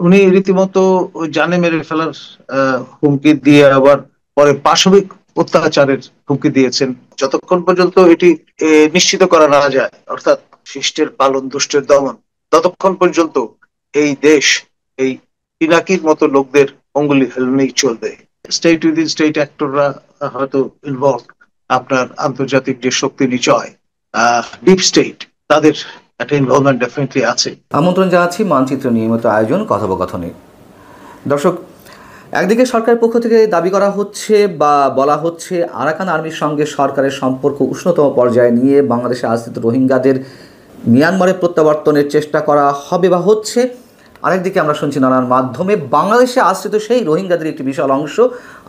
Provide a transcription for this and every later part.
উনি রীতিমতো জানে মেরে ফেলার হুমকি দিয়ে আবার পরে পাশবিক অত্যাচারের হুমকি দিয়েছেন। যতক্ষণ পর্যন্ত এটি নিশ্চিত করা না যায়, অর্থাৎ শিষ্টের পালন দুষ্টের দমন, ততক্ষণ পর্যন্ত এই দেশ এই পিনাকির মতো লোকদের অঙ্গুলি হেলনেই চলবে। স্টেট উইদিন স্টেট অ্যাক্টররা হয়তো ইনভলভ, আপনার আন্তর্জাতিক যে শক্তি নিচয় ডিপ স্টেট, তাদের একটা ইনভলভমেন্ট ডেফিনেটলি আছে। আমন্ত্রণ জানাচ্ছি মানচিত্র নিয়মিত আয়োজন কথোপকথনে। দর্শক, একদিকে সরকারের পক্ষ থেকে দাবি করা হচ্ছে বা বলা হচ্ছে আরাকান আর্মির সঙ্গে সরকারের সম্পর্ক উষ্ণতম পর্যায়ে নিয়ে বাংলাদেশে আশ্রিত রোহিঙ্গাদের মিয়ানমারে প্রত্যাবর্তনের চেষ্টা করা হবে বা হচ্ছে। আরেকদিকে আমরা শুনছি নানান মাধ্যমে বাংলাদেশে আশ্রিত সেই রোহিঙ্গাদের একটি বিশাল অংশ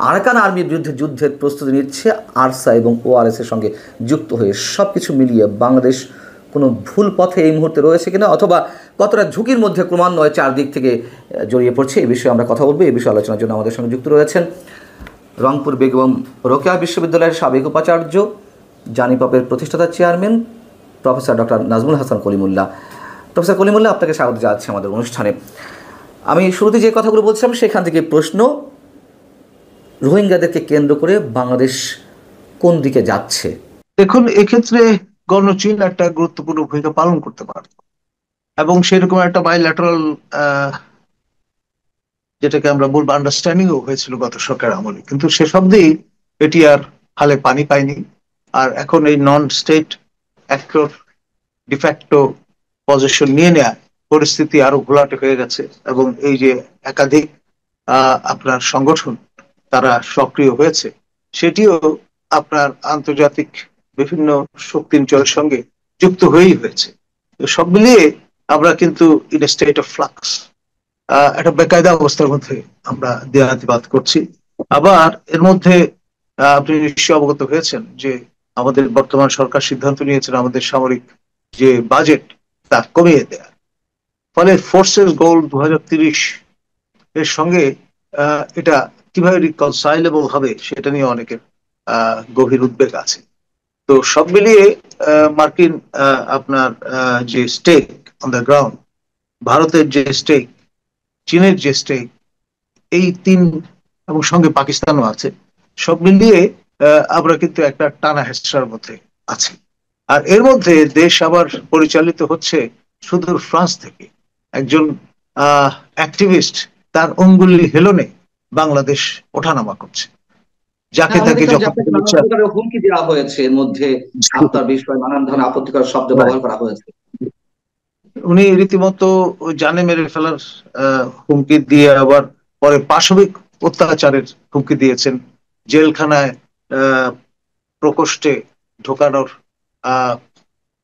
আরাকান আর্মির বিরুদ্ধে যুদ্ধের প্রস্তুতি নিচ্ছে আরসা এবং ওআরএস এর সঙ্গে যুক্ত হয়ে। সব কিছু মিলিয়ে বাংলাদেশ কোনো ভুল পথে এই মুহূর্তে রয়েছে কিনা, অথবা কতটা ঝুঁকির মধ্যে ক্রমান্বয়ে চারদিক থেকে জড়িয়ে পড়ছে, এই বিষয়ে আমরা কথা বলবো। এই বিষয়ে আলোচনার জন্য আমাদের সঙ্গে যুক্ত রয়েছেন রংপুর বেগম রোকেয়া বিশ্ববিদ্যালয়ের সাবেক উপাচার্য, জানিপপের প্রতিষ্ঠাতা chairman professor doctor Nazmul Hasan Kalimullah. Professor Kalimullah, আপনাকে স্বাগত জানাচ্ছি আমাদের অনুষ্ঠানে। আমি শুরুতে যে কথাগুলো বলছিলাম সেখান থেকে প্রশ্ন, রোহিঙ্গাদেরকে কেন্দ্র করে বাংলাদেশ কোন দিকে যাচ্ছে? দেখুন, এক্ষেত্রে গণচীন একটা গুরুত্বপূর্ণ ভূমিকা পালন করতে পারত, এবং সেরকম একটা বাইল্যাটারাল যেটাকে আমরা বলবো আন্ডারস্ট্যান্ডিংও হয়েছিল গত সরকার আমলে, কিন্তু সেসব দিয়েই এটি আর হালে পানি পায়নি। আর এখন এই non state actor de facto position নিয়ে নেয়া পরিস্থিতি আরো ঘোলাটে হয়ে গেছে, এবং এই যে একাধিক আপনার সংগঠন তারা সক্রিয় হয়েছে, সেটিও আপনার আন্তর্জাতিক বিভিন্ন শক্তিঞ্চলের সঙ্গে যুক্ত হয়েই হয়েছে। সব মিলিয়ে আমরা কিন্তু in a state of flux, একটা বেকায়দা অবস্থার মধ্যে আমরা দেহাতিপাত করছি। আবার এর মধ্যে আপনি নিশ্চয়ই অবগত হয়েছেন যে আমাদের বর্তমান সরকার সিদ্ধান্ত নিয়েছেন আমাদের সামরিক যে বাজেট তা কমিয়ে দেয়া। ফলে ফোর্সেস গোল 2030 এর সঙ্গে এটা কিভাবে রিকনসাইলেবল হবে সেটা নিয়ে অনেকের গভীর উদ্বেগ আছে। তো সব মিলিয়ে মার্কিন আপনার যে স্টেক অন দ্য গ্রাউন্ড, ভারতের যে স্টেক, চীনের যে স্টেক, এই তিন, এবং সঙ্গে পাকিস্তানও আছে, সব মিলিয়ে আমরা কিন্তু একটা টানা হেঁচড়ার মধ্যে আছি। আর এর মধ্যে দেশ আবার পরিচালিত হচ্ছে সুদূর ফ্রান্স থেকে। একজন অ্যাক্টিভিস্ট তার অঙ্গুলি হেলনে বাংলাদেশ ওঠানামা করছে, যাকে তাকে যখন হুমকি দেওয়া হয়েছে, এর মধ্যে আপনার বিষয়ে নানান ধরনের আপত্তিকর শব্দ ব্যবহার করা হয়েছে। উনি রীতিমতো জানে মেরে ফেলার হুমকি দিয়ে আবার পরে পাশবিক অত্যাচারের হুমকি দিয়েছেন, জেলখানায় প্রকোষ্ঠে ঢোকানোর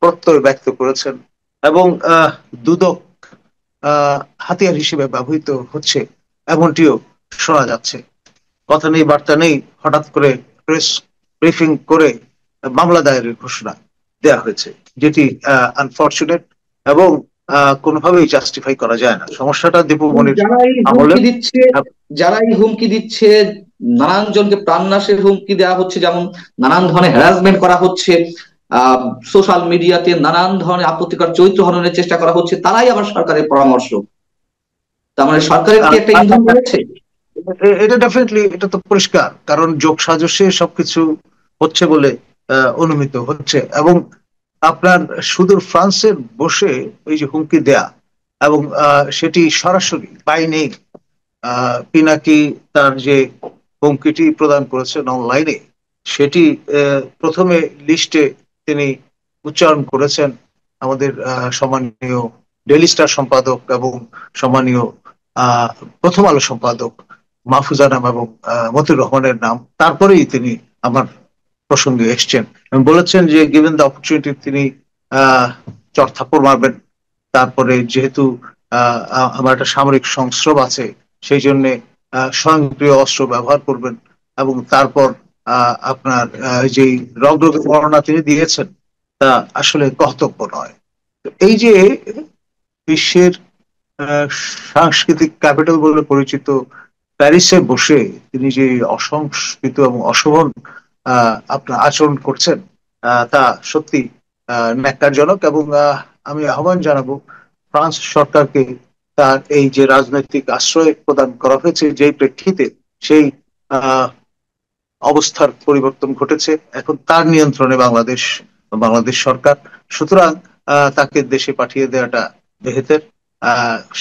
প্রত্যয় ব্যক্ত করেছেন, এবং দুদক হাতিয়ার হিসেবে ব্যবহৃত হচ্ছে এমনটিও শোনা যাচ্ছে। কথা নেই বার্তা নেই, হঠাৎ করে প্রেস ব্রিফিং করে মামলা দায়েরের ঘোষণা দেয়া হয়েছে, যেটি আনফরচুনেট এবং কোনোভাবেই জাস্টিফাই করা যায় না। সমস্যাটা দীপুমণির আমলে যারা এই হুমকি দিচ্ছে, নানান জনকে প্রাণনাশের হুমকি দেওয়া হচ্ছে, যেমন নানান ধরনের হ্যারাসমেন্ট করা হচ্ছে, সোশ্যাল মিডিয়াতে নানান ধরনের আপত্তিকর চরিত্র হননের চেষ্টা করা হচ্ছে, তারাই আবার সরকারের পরামর্শ। তার মানে সরকারের কি একটা ইন্ধন রয়েছে? এটা ডেফিনেটলি, এটা তো পরিষ্কার, কারণ যোগ সাজসে সবকিছু হচ্ছে বলে অনুমিত হচ্ছে। এবং আপনার সুদূর ফ্রান্সের বসে এই যে হুমকি দেয়া, এবং সেটি সরাসরি বাইনে পিনাকি তার যে হুমকিটি প্রদান করেছেন অনলাইনে, সেটি প্রথমে লিস্টে তিনি উচ্চারণ করেছেন আমাদের সম্মানীয় ডেইলি স্টার সম্পাদক এবং সম্মানীয় প্রথম আলো সম্পাদক মাহফুজা নাম এবং মতিউর রহমানের নাম। তারপরেই তিনি আমার প্রসঙ্গে এসছেন এবং বলেছেন যে গিভেন দ্য অপরচুনিটি তিনি চড়থাপ্পড় মারবেন। তারপরে যেহেতু আমার একটা সামরিক সংস্রব আছে, সেই জন্য স্বয়ংক্রিয় অস্ত্র ব্যবহার করবেন, এবং তারপর আপনার যে রগরগে বর্ণনা তিনি দিয়েছেন তা আসলে কর্তব্য নয়। এই যে বিশ্বের সাংস্কৃতিক ক্যাপিটাল বলে পরিচিত প্যারিসে বসে তিনি যে অসংস্কৃত এবং অশোভন আপনার আচরণ করছেন, তা সত্যি ন্যাক্কারজনক। এবং আমি আহ্বান জানাবো ফ্রান্স সরকারকে তার এই যে রাজনৈতিক আশ্রয় প্রদান করা হয়েছে যেই প্রেক্ষিতে, সেই আহ অবস্থার পরিবর্তন ঘটেছে। এখন তার নিয়ন্ত্রণে বাংলাদেশ সরকার। সুতরাং তাকে দেশে পাঠিয়ে দেওয়াটা বেহেতের।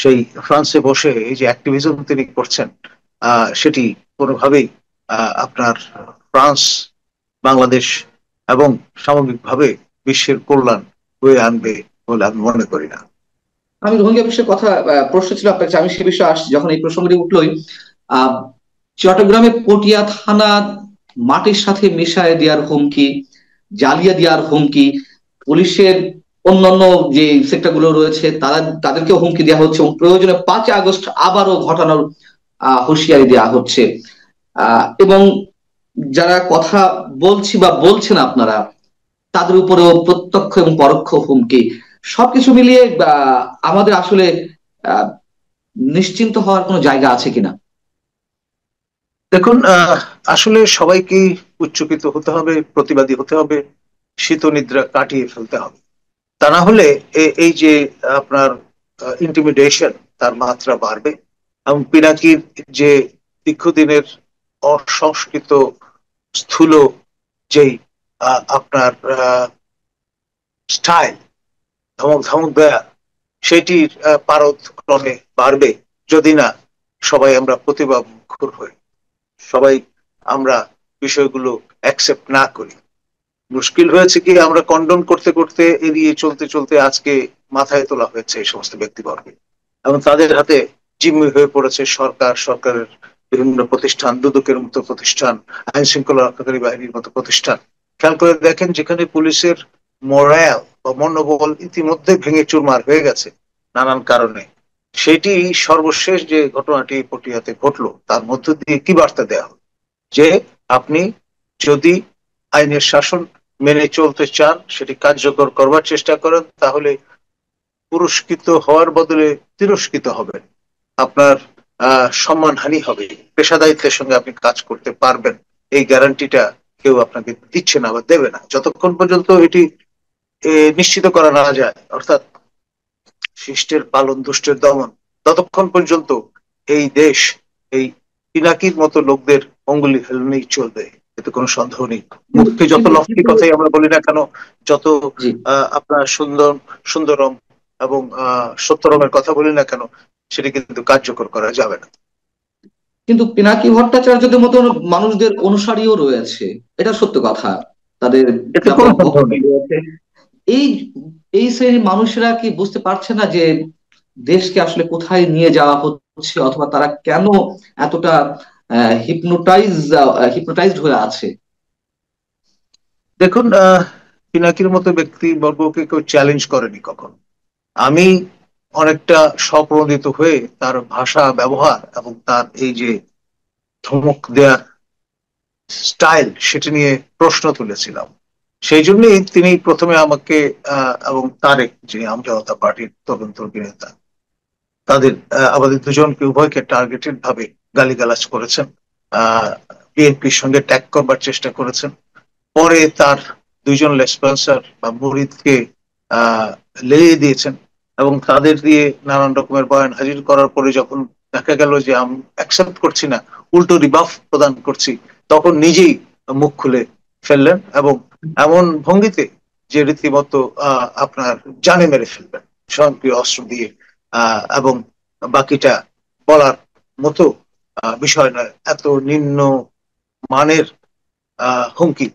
সেই ফ্রান্সে বসে এই যে অ্যাক্টিভিজম তিনি করছেন, সেটি কোনোভাবেই আপনার ফ্রান্স, বাংলাদেশ এবং সামগ্রিকভাবে বিশ্বের কল্যাণ বয়ে আনবে বলে আমি মনে করি না। আমি রোহিঙ্গা বিষয়ে কথা প্রশ্ন ছিল আপনার কাছে, আমি সে বিষয়ে আসছি। যখন এই প্রসঙ্গটি উঠলোই, আহ চট্টগ্রামে পটিয়া থানা মাটির সাথে মিশায় দেওয়ার হুমকি, জ্বালিয়ে দেওয়ার হুমকি, পুলিশের অন্যান্য যে সেক্টরগুলো রয়েছে তাদেরকেও হুমকি দেওয়া হচ্ছে, এবং প্রয়োজনে 5ই আগস্ট আবারও ঘটানোর হুঁশিয়ারি দেওয়া হচ্ছে। এবং যারা কথা বলছি বা বলছেন আপনারা, তাদের উপরেও প্রত্যক্ষ এবং পরোক্ষ হুমকি। সবকিছু মিলিয়ে আমাদের আসলে আহ নিশ্চিন্ত হওয়ার কোনো জায়গা আছে কিনা? দেখুন, আসলে সবাইকেই উচ্চকিত হতে হবে, প্রতিবাদী হতে হবে, শীতনিদ্রা কাটিয়ে ফেলতে হবে। তা না হলে এই যে আপনার ইন্টিমিডেশন, তার মাত্রা বাড়বে। এবং পিনাকির যে দীর্ঘদিনের অসংস্কৃত স্থূল যেই আপনার স্টাইল, ধমক ধমক দেয়া, সেটির পারদ ক্রমে বাড়বে যদি না সবাই আমরা প্রতিবাদ মুখর হই, সবাই আমরা বিষয়গুলো অ্যাকসেপ্ট না করি। মুশকিল হয়েছে কি, আমরা কন্ডন করতে করতে এড়িয়ে চলতে চলতে আজকে মাথায় তোলা হয়েছে এই সমস্ত ব্যক্তিবর্গ, এবং তাদের হাতে জিম্মি হয়ে পড়েছে সরকারের বিভিন্ন প্রতিষ্ঠান, দুদকের মতো প্রতিষ্ঠান, আইন শৃঙ্খলা রক্ষাকারী বাহিনীর মতো প্রতিষ্ঠান। খেয়াল করে দেখেন, যেখানে পুলিশের মোরাল বা মনোবল ইতিমধ্যে ভেঙে চুরমার হয়ে গেছে নানান কারণে, সেটি সর্বশেষ যে ঘটনাটি পটিয়াতে ঘটলো, তার মধ্য দিয়ে কি বার্তা দেওয়া হলো? যে আপনি যদি আইনের শাসন মেনে চলতে চান, সেটি কার্যকর করবার চেষ্টা করেন, তাহলে পুরস্কৃত হওয়ার বদলে তিরস্কৃত হবেন। আপনার সম্মানহানি হবে, পেশাদারিত্বের সঙ্গে আপনি কাজ করতে পারবেন এই গ্যারান্টিটা কেউ আপনাকে দিচ্ছে না বা দেবে না, যতক্ষণ পর্যন্ত এটি নিশ্চিত করা না যায়, অর্থাৎ শিষ্টের পালন দুষ্টের দমন, ততক্ষণ পর্যন্ত এই দেশ এই পিনাকির মতো লোকদের অঙ্গুলি হেলনেই চলবে, এতে কোনো সন্দেহ নেই। কিন্তু মুখে যত কিন্তু লফটি কিন্তু কথাই আমরা বলি না কেন, যত জি, আপনার সুন্দরম এবং সত্যরমের কথা বলি না কেন, সেটা কিন্তু কার্যকর করা যাবে না। কিন্তু পিনাকি ভট্টাচার্যদের মতো মানুষদের অনুসারীও রয়েছে, এটা সত্য কথা। তাদের এতে কোনো ব্যাপক সন্দেহ ভক্তি নেই। রয়েছে। এই এই শ্রেণীর মানুষেরা কি বুঝতে পারছে না যে দেশকে আসলে কোথায় নিয়ে যাওয়া হচ্ছে, অথবা তারা কেন এতটা হিপনোটাইজড হয়ে আছে? দেখুন, পিনাকির মতো ব্যক্তিবর্গকে কেউ চ্যালেঞ্জ করেনি কখন। আমি অনেকটা স্বপ্রণোদিত হয়ে তার ভাষা ব্যবহার এবং তার এই যে ধমক দেওয়ার স্টাইল, সেটা নিয়ে প্রশ্ন তুলেছিলাম। সেই জন্যই তিনি প্রথমে আমাকে এবং তারেক, যে আম জনতা পার্টির তদন্তকারী নেতা, তাদের আমাদের দুজনকে উভয়কে টার্গেটেড ভাবে গালিগালাজ করেছেন, বিএনপির সঙ্গে ট্যাগ করবার চেষ্টা করেছেন। পরে তার দুইজন লেসপন্সার বা মুরিদকে আহ লেলিয়ে দিয়েছেন, এবং তাদের দিয়ে নানান রকমের বয়ান হাজির করার পরে যখন দেখা গেল যে আমি অ্যাকসেপ্ট করছি না, উল্টো রিবাফ প্রদান করছি, তখন নিজেই মুখ খুলে ফেললেন, এবং এমন ভঙ্গিতে যে রীতিমতো আপনার জানে মেরে ফেলবেন স্বয়ংক্রিয় অস্ত্র দিয়ে। এবং বাকিটা বলার মতো বিষয় নয়, এত নিম্ন মানের হুমকি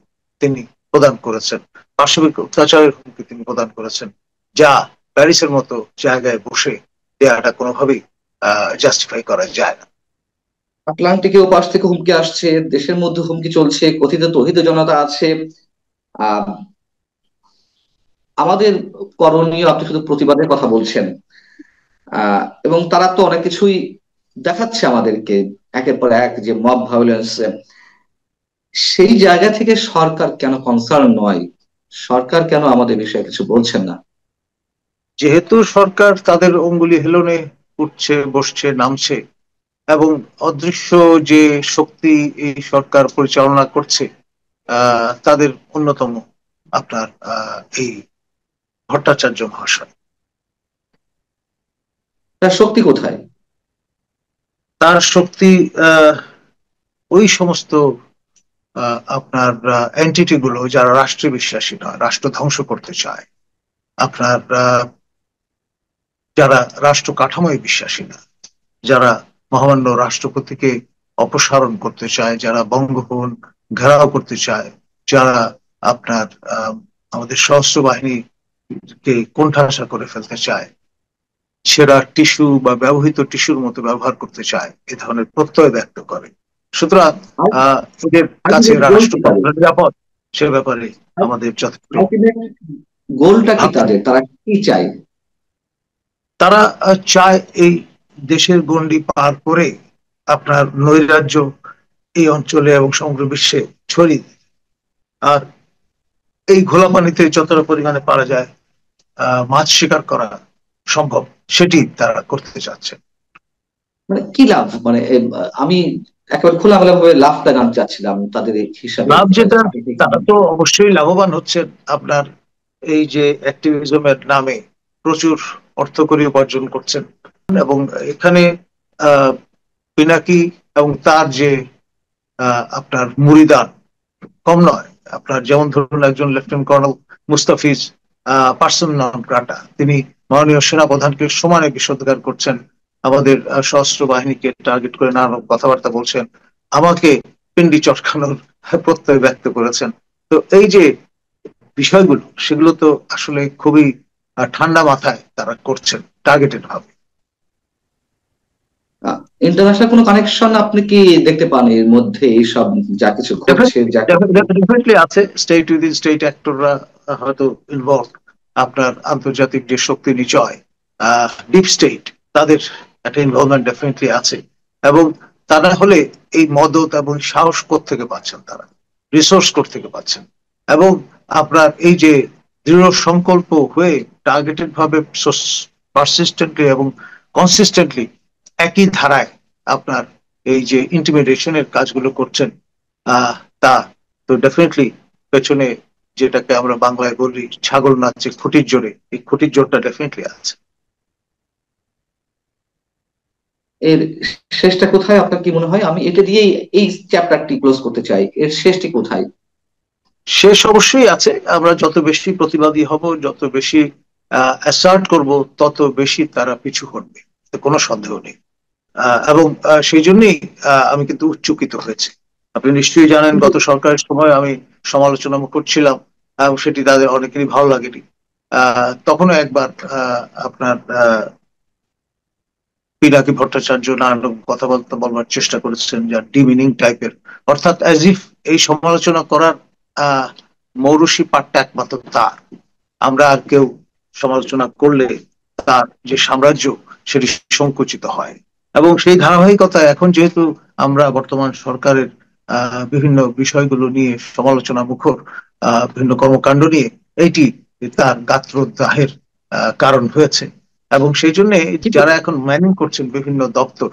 তিনি প্রদান করেছেন, পাশবিক অত্যাচারের হুমকি তিনি প্রদান করেছেন, যা প্যারিসের মতো জায়গায় বসে দেয়াটা কোনোভাবেই জাস্টিফাই করা যায় না। আটলান্টিকের ওপাশ থেকে হুমকি আসছে, দেশের মধ্যে হুমকি চলছে, কথিত তৌহিদ জনতা আছে। আহ আমাদের করণীয়, আপনি শুধু প্রতিবাদের কথা বলছেন, এবং তারা তো অনেক কিছুই দেখাচ্ছে আমাদেরকে, একের পর এক যে মব ভায়োলেন্স। সেই জায়গা থেকে সরকার কেন কনসার্ন নয়? সরকার কেন আমাদের বিষয়ে কিছু বলছেন না? যেহেতু সরকার তাদের অঙ্গুলি হেলনে উঠছে, বসছে, নামছে, এবং অদৃশ্য যে শক্তি এই সরকার পরিচালনা করছে, তাদের অন্যতম আপনার এই ভট্টাচার্য মহাশয়। তার শক্তি কোথায়? তার শক্তি ওই সমস্ত আপনার এন্টিটি গুলো যারা রাষ্ট্রে বিশ্বাসী নয়, রাষ্ট্র ধ্বংস করতে চায়, আপনার যারা রাষ্ট্র কাঠামোয় বিশ্বাসী না, যারা মহামান্য রাষ্ট্রপতিকে অপসারণ করতে চায়, যারা বঙ্গভবন ঘেরাও করতে চায়, যারা আপনার আমাদের সশস্ত্র বাহিনীকে কোণঠাসা করে ফেলতে চায়, সেরা টিস্যু বা ব্যবহৃত টিস্যুর মতো ব্যবহার করতে চায়, এ ধরনের প্রত্যয় ব্যক্ত করে। সুতরাং এদের কাছে আলটিমেট গোল রাষ্ট্র কি তাদের? কতটা নিরাপদ সে ব্যাপারে আমাদের যথেষ্ট আলটিমেট গোলটা কি ভাবতে তাদের? হবে। তারা কি চায়? তারা চায় এই দেশের গণ্ডি পার করে আপনার নৈরাজ্য এই অঞ্চলে এবং সমগ্র বিশ্বে ছড়িয়ে দিতে। আর এই ঘোলা পানিতে যতটা পরিমাণে পারা যায় মাছ শিকার করা সম্ভব সেটি তারা করতে চাচ্ছে। মানে কি লাভ? মানে আমি একেবারে খোলামেলা ভাবে লাভটা জানতে চাচ্ছিলাম তাদের এই হিসাবে। লাভ যেটা, আপনি কি তারা তো অবশ্যই লাভবান হচ্ছেন। আপনার এই যে অ্যাক্টিভিজমের নামে প্রচুর অর্থকরী উপার্জন করছেন, এবং এখানে আহ পিনাকি এবং তার যে আপনার মুরিদান কম নয়। আপনার যেমন ধরুন একজন লেফটেন্যান্ট কর্নেল মুস্তাফিজ, পার্সন নন গ্রাটা, তিনি মাননীয় সেনাপ্রধানকে সমানে বিষোদ্গার করছেন, আমাদের সশস্ত্র বাহিনীকে টার্গেট করে নানা কথাবার্তা বলছেন, আমাকে পিন্ডি চটকানোর প্রত্যয় ব্যক্ত করেছেন। তো এই যে বিষয়গুলো, সেগুলো তো আসলে খুবই ঠান্ডা মাথায় তারা করছেন, টার্গেটেড ভাবে। ইন্টারন্যাশনাল কোনো কানেকশন আপনি কি দেখতে পান এর মধ্যে? এইসব যা কিছু ঘটছে, যা কিছু ডেফিনেটলি আছে। স্টেট উইদিন স্টেট অ্যাক্টররা হয়তো ইনভলভ। আপনার আন্তর্জাতিক যে শক্তি নিচয় ডিপ স্টেট, তাদের একটা ইনভলভমেন্ট ডেফিনেটলি আছে। এবং তা না হলে এই মদত এবং সাহস থেকে পাচ্ছেন তারা, রিসোর্স থেকে পাচ্ছেন। এবং আপনার এই যে দৃঢ় সংকল্প হয়ে টার্গেটেড ভাবে পারসিস্টেন্টলি এবং কনসিস্টেন্টলি একই ধারায় আপনার এই যে ইন্টিমিডেশনের কাজগুলো করছেন, তা তো ডেফিনেটলি পেছনে যেটাকে আমরা বাংলায় বলি ছাগল নাচছে খুঁটির জোরে, এই খুঁটির জোরটা ডেফিনেটলি আছে। এর শেষটা কোথায় আপনার কি মনে হয়? আমি এটা দিয়েই এই চ্যাপ্টারটি ক্লোজ করতে চাই। এর শেষটি কোথায়? শেষ অবশ্যই আছে। আমরা যত বেশি প্রতিবাদী হব, যত বেশি অ্যাসার্ট করব, তত বেশি তারা পিছু হটবে, কোনো সন্দেহ নেই। এবং সেই জন্যই আমি কিন্তু উচ্চকিত হয়েছি। আপনি নিশ্চয়ই জানেন কিন্তু গত সরকারের সময় আমি সমালোচনা করছিলাম, এবং সেটি তাদের অনেকেরই ভালো লাগেনি। তখনও একবার আপনার পিনাকি ভট্টাচার্য নানান কথাবার্তা বলবার চেষ্টা করেছেন, যা ডিমিনিং টাইপের, অর্থাৎ অ্যাজ ইফ এই সমালোচনা করার আহ মৌরসি পাঠটা একমাত্র তার। আমরা আর কেউ সমালোচনা করলে তার যে সাম্রাজ্য সেটি সংকুচিত হয়। এবং সেই ধারাবাহিকতা এখন যেহেতু আমরা বর্তমান সরকারের বিভিন্ন বিষয়গুলো নিয়ে সমালোচনা মুখর, বিভিন্ন কর্মকাণ্ড নিয়ে, এইটি তার গাত্রদাহের কারণ হয়েছে। এবং সেই জন্য কিন্তু যারা এখন ম্যানিং করছেন বিভিন্ন দপ্তর,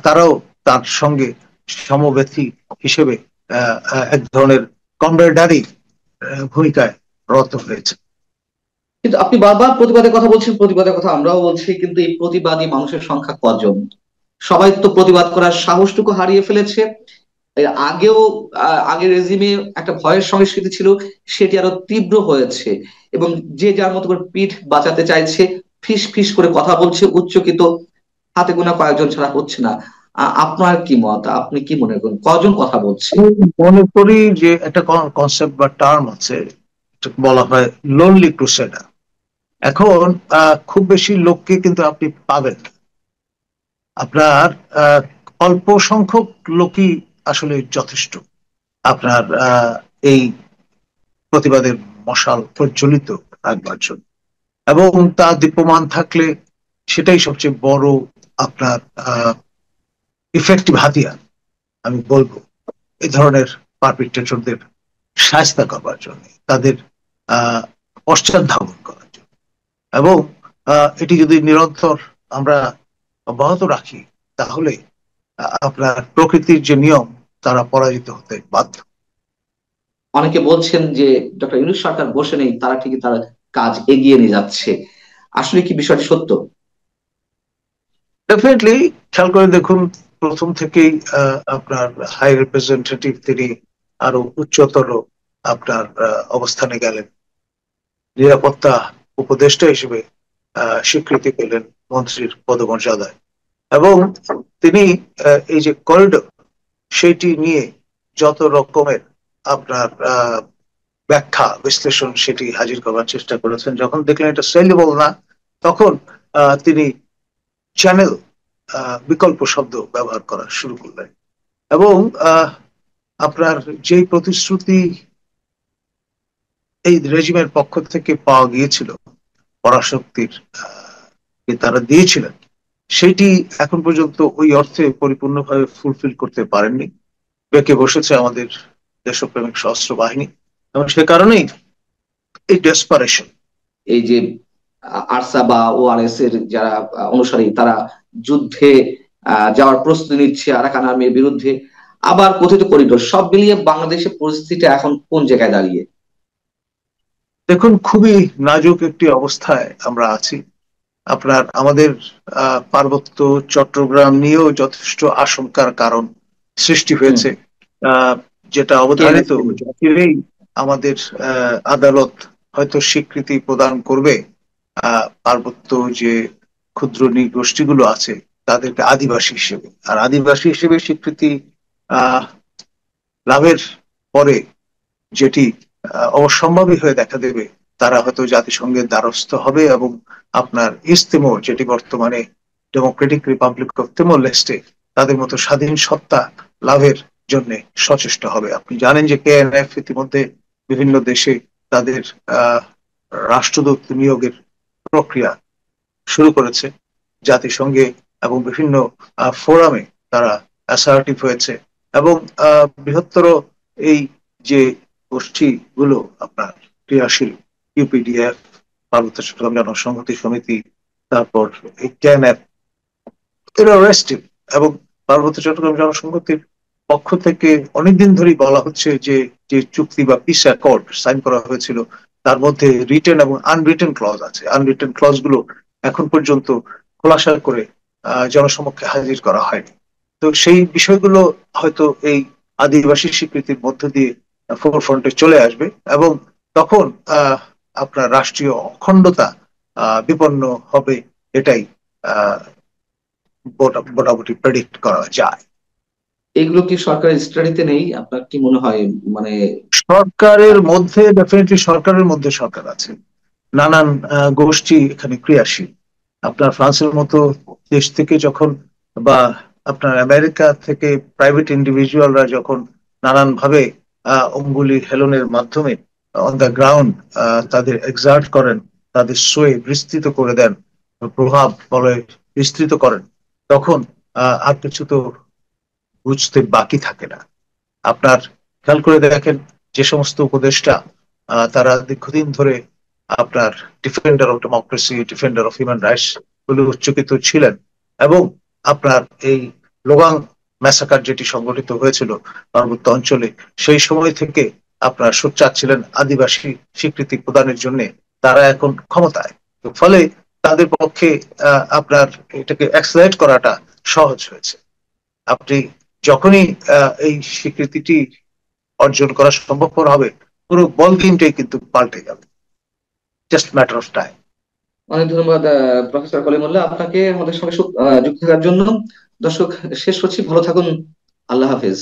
তারাও তার সঙ্গে সমব্যথী হিসেবে এক ধরনের কমরেডারি ভূমিকায় রত হয়েছে। কিন্তু আপনি বারবার প্রতিবাদের কথা বলছেন, প্রতিবাদের কথা আমরাও বলছি, কিন্তু এই প্রতিবাদী মানুষের সংখ্যা কজন? সবাই তো প্রতিবাদ করার সাহসটুকু হারিয়ে ফেলেছে। এর আগেও আগের রেজিমে একটা ভয়ের সংস্কৃতি ছিল, সেটি আরো তীব্র হয়েছে। এবং যে যার মতো করে পিঠ বাঁচাতে চাইছে, ফিস ফিস করে কথা বলছে, উচ্চকিত হাতে গোনা কয়েকজন ছাড়া হচ্ছে না। আপনার কি মত? আপনি কি মনে করেন কজন কথা বলছে? আমি মনে করি যে একটা কনসেপ্ট বা টার্ম আছে, বলা হয় লোনলি ক্রুসেডার। এখন খুব বেশি লোককে কিন্তু আপনি পাবেন না। আপনার আহ, অল্প সংখ্যক লোকই আসলে যথেষ্ট আপনার এই প্রতিবাদের মশাল প্রজ্বলিত রাখবার জন্য। এবং তা দীপ্যমান থাকলে সেটাই সবচেয়ে বড় আপনার ইফেক্টিভ হাতিয়ার আমি বলবো এই ধরনের পারপিট্রেটরদের শায়েস্তা করবার জন্য, তাদের আহ পশ্চাৎ ধাবন করার জন্য। এবং এটি যদি নিরন্তর আমরা অব্যাহত রাখি, তাহলে আপনার প্রকৃতির যে নিয়ম, তারা পরাজিত হতে বাধ্য। অনেকে বলছেন যে ডক্টর ইউনূস সরকার বসে নেই, তারা ঠিকই তার কাজ এগিয়ে নিয়ে যাচ্ছে। আসলে কি বিষয়টি সত্য? ডেফিনেটলি খেয়াল করে দেখুন, প্রথম থেকেই আপনার হাই রিপ্রেজেন্টেটিভ তিনি আরো উচ্চতর আপনার অবস্থানে গেলেন, নিরাপত্তা উপদেষ্টা হিসেবে স্বীকৃতি পেলেন মন্ত্রীর পদমর্যাদায়। এবং তিনি এই যে করিডোর, সেটি নিয়ে যত রকমের আপনার ব্যাখ্যা বিশ্লেষণ সেটি হাজির করার চেষ্টা করেছেন। যখন দেখলেন এটা সেলেবল না, তখন তিনি চ্যানেল বিকল্প শব্দ ব্যবহার করা শুরু করলেন। এবং আপনার যেই প্রতিশ্রুতি এই রেজিমের পক্ষ থেকে পাওয়া গিয়েছিল, পরাশক্তির তারা দিয়েছিলেন, সেটি এখন পর্যন্ত ওই অর্থে পরিপূর্ণভাবে ফুলফিল করতে পারেননি। বেঁকে বসেছে আমাদের দেশপ্রেমিক সশস্ত্র বাহিনী, এবং সে কারণেই এই ডেসপারেশন। এই যে আরসা বা ওআরএস এর যারা অনুসারী, তারা যুদ্ধে যাওয়ার প্রস্তুতি নিচ্ছে আরাকান আর্মির বিরুদ্ধে, আবার কথিত করিডোর, সব মিলিয়ে বাংলাদেশের পরিস্থিতি এখন কোন জায়গায় দাঁড়িয়ে? দেখুন, খুবই নাজুক একটি অবস্থায় আমরা আছি। আপনার আমাদের পার্বত্য চট্টগ্রাম নিয়েও যথেষ্ট আশঙ্কার কারণ সৃষ্টি হয়েছে, যেটা অবধারিত জাতিরেই আমাদের আদালত হয়তো স্বীকৃতি প্রদান করবে পার্বত্য যে ক্ষুদ্র নৃগোষ্ঠীগুলো আছে তাদেরকে আদিবাসী হিসেবে। আর আদিবাসী হিসেবে স্বীকৃতি লাভের পরে যেটি অবশ্যম্ভাবী হয়ে দেখা দেবে, তারা হয়তো জাতিসংঘের দ্বারস্থ হবে এবং আপনার ইস্তেমো, যেটি বর্তমানে ডেমোক্রেটিক রিপাবলিক অফ তিমোর লেস্টে, তাদের মতো স্বাধীন সত্তা লাভের জন্য সচেষ্ট হবে। আপনি জানেন যে কেএনএফ ইতিমধ্যে বিভিন্ন দেশে তাদের রাষ্ট্রদূত নিয়োগের প্রক্রিয়া শুরু করেছে জাতিসংঘে, এবং বিভিন্ন ফোরামে তারা অ্যাসার্টিভ হয়েছে। এবং বৃহত্তর এই যে গোষ্ঠীগুলো আপনার ক্রিয়াশীল, ইউপিডিএফ, পার্বত্য চট্টগ্রাম জনসংহতি সমিতি, তারপর কেএনএফ, এরা রেস্টিভ। এবং পার্বত্য চট্টগ্রাম জনসংহতির পক্ষ থেকে অনেকদিন ধরেই বলা হচ্ছে যে যে চুক্তি বা পিস অ্যাকর্ড সাইন করা হয়েছিল, তার মধ্যে রিটেন এবং আনরিটেন ক্লজ আছে। আনরিটেন ক্লজ গুলো এখন পর্যন্ত খোলাসা করে জনসমক্ষে হাজির করা হয়নি। তো সেই বিষয়গুলো হয়তো এই আদিবাসী স্বীকৃতির মধ্য দিয়ে ফোরফ্রন্টে চলে আসবে, এবং তখন আপনার রাষ্ট্রীয় অখণ্ডতা বিপন্ন হবে, এটাই মোটামুটি প্রেডিক্ট করা যায়। এগুলো কি সরকারের স্টাডিতে নেই? আপনার কি মনে হয়? মানে সরকারের মধ্যে ডেফিনেটলি সরকারের মধ্যে সরকার আছে, নানান গোষ্ঠী এখানে ক্রিয়াশীল। আপনার ফ্রান্সের মতো দেশ থেকে যখন, বা আপনার আমেরিকা থেকে প্রাইভেট ইন্ডিভিজুয়ালরা যখন নানান ভাবে অঙ্গুলি হেলনের মাধ্যমে অন দ্য গ্রাউন্ড তাদের এক্সার্ট করেন, তাদের সোয়ে বিস্তৃত করে দেন, প্রভাব বলে বিস্তৃত করেন, তখন আর কিছু তো বুঝতে বাকি থাকে না। আপনার খেয়াল করে দেখেন, যে সমস্ত উপদেষ্টা তারা দীর্ঘদিন ধরে আপনার defender of democracy, defender of human rights বলে উচ্চকিত ছিলেন, এবং আপনার এই লোগাং ম্যাসাকার যেটি সংগঠিত হয়েছিল পার্বত্য অঞ্চলে, সেই সময় থেকে আপনার সোচ্চার ছিলেন আদিবাসী স্বীকৃতি প্রদানের জন্য, তারা এখন ক্ষমতায়। ফলে তাদের পক্ষে আপনার এটাকে অ্যাক্সেলারেট করাটা সহজ হয়েছে। আপনি যখনই এই স্বীকৃতিটি অর্জন করা সম্ভবপর হবে, পুরো বল গেমটাই কিন্তু পাল্টে যাবে, জাস্ট ম্যাটার অফ টাইম। অনেক ধন্যবাদ প্রফেসর কলিমুল্লাহ, আপনাকে আমাদের সঙ্গে যুক্ত থাকার জন্য। দর্শক, শেষ করছি, ভালো থাকুন, আল্লাহ হাফেজ।